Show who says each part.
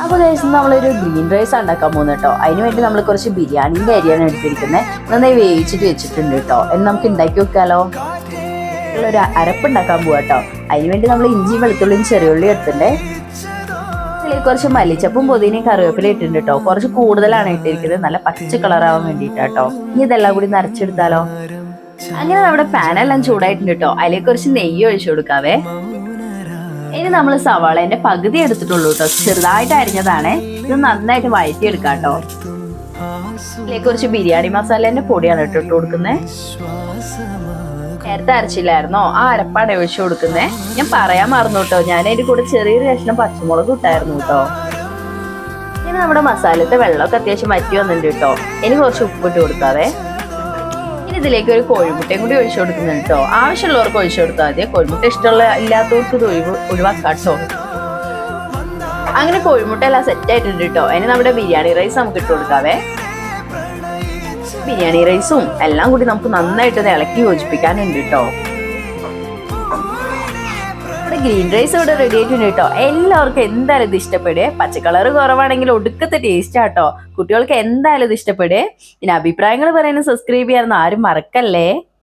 Speaker 1: അപ്പോൾ ഗൈസ് നമ്മളൊരു green rice ഉണ്ടാക്കാൻ പോകുന്നത് കേട്ടോ. അതിന് വേണ്ടി നമ്മൾ കുറച്ച് ബിരിയാണീൻ്റെ അരിയാണ് എടുത്തിരിക്കുന്നത്. നന്നായി വേവിച്ചിട്ട് വെച്ചിട്ടുണ്ട് കേട്ടോ. എന്ന് നമുക്ക് ഉണ്ടാക്കി വെക്കാലോ. ഒരു അരപ്പുണ്ടാക്കാൻ പോവാ കേട്ടോ. അതിന് വേണ്ടി നമ്മൾ ഇഞ്ചിയും വെളുത്തുള്ളിയും ചെറിയുള്ളി എടുത്തിട്ടുണ്ടേ. അതിലേക്ക് കുറച്ച് മല്ലിച്ചപ്പും പുതിനയും കറിവേപ്പില ഇട്ടിട്ടുണ്ട് കേട്ടോ. കുറച്ച് കൂടുതലാണ് ഇട്ടിരിക്കുന്നത്, നല്ല പച്ച കളറാവാൻ വേണ്ടിയിട്ടാട്ടോ. ഇനി ഇതെല്ലാം കൂടി നിറച്ചെടുത്താലോ. അങ്ങനെ നമ്മുടെ പാനെല്ലാം ചൂടായിട്ടുണ്ട് കേട്ടോ. അതിലേക്ക് കുറച്ച് നെയ്യ് ഒഴിച്ചു കൊടുക്കാവേ. ഇനി നമ്മൾ സവാളേന്റെ പകുതി എടുത്തിട്ടുള്ളൂ കേട്ടോ, ചെറുതായിട്ട് അരിഞ്ഞതാണ്. ഇത് നന്നായിട്ട് വഴറ്റിയെടുക്കാം കേട്ടോ. ഇതിലേക്ക് കുറച്ച് ബിരിയാണി മസാലേന്റെ പൊടിയാണ് ഇട്ട് കൊടുക്കുന്നത്. നേരത്തെ അരച്ചില്ലായിരുന്നോ, ആ അരപ്പാണ് ഒഴിച്ചു കൊടുക്കുന്നത്. ഞാൻ പറയാൻ മറന്നു കേട്ടോ, ഞാൻ അതിന്റെ കൂടെ ചെറിയൊരു കഷ്ണം പച്ചമുളക് ഇട്ടായിരുന്നു കേട്ടോ. ഇനി നമ്മുടെ മസാലത്തെ വെള്ളമൊക്കെ അത്യാവശ്യം വറ്റി വന്നിട്ടുണ്ട് കേട്ടോ. ഇനി കുറച്ച് ഉപ്പിട്ട് കൊടുക്കാവേ. ഇതിലേക്ക് ഒരു കോഴിമുട്ടയും കൂടി ഒഴിച്ചു കൊടുക്കുന്നുണ്ട് കേട്ടോ. ആവശ്യമുള്ളവർക്ക് ഒഴിച്ചു കൊടുത്താൽ മതി. കോഴിമുട്ട ഇഷ്ടമുള്ള ഇല്ലാത്തവർക്ക് ഇത് ഒഴിവാക്കാം കേട്ടോ. അങ്ങനെ കോഴിമുട്ട എല്ലാം സെറ്റ് ആയിട്ടുണ്ട് കേട്ടോ. അതിന് നമ്മുടെ ബിരിയാണി റൈസ് നമുക്ക് ഇട്ട് കൊടുക്കാവേ. ബിരിയാണി റൈസും എല്ലാം കൂടി നമുക്ക് നന്നായിട്ട് ഇളക്കി യോജിപ്പിക്കാനുണ്ട് കേട്ടോ. നമ്മുടെ ഗ്രീൻ റൈസ് ഇവിടെ റെഡി ആയിട്ടുണ്ട് കേട്ടോ. എല്ലാവർക്കും എന്തായാലും ഇത് ഇഷ്ടപ്പെടുക. പച്ചക്കളർ കുറവാണെങ്കിൽ ഒടുക്കത്തെ ടേസ്റ്റ് ആട്ടോ. കുട്ടികൾക്ക് എന്തായാലും ഇത് ഇഷ്ടപ്പെടുക. പിന്നെ അഭിപ്രായങ്ങൾ പറയുന്നത് സബ്സ്ക്രൈബ് ചെയ്യാനൊന്നും ആരും മറക്കല്ലേ.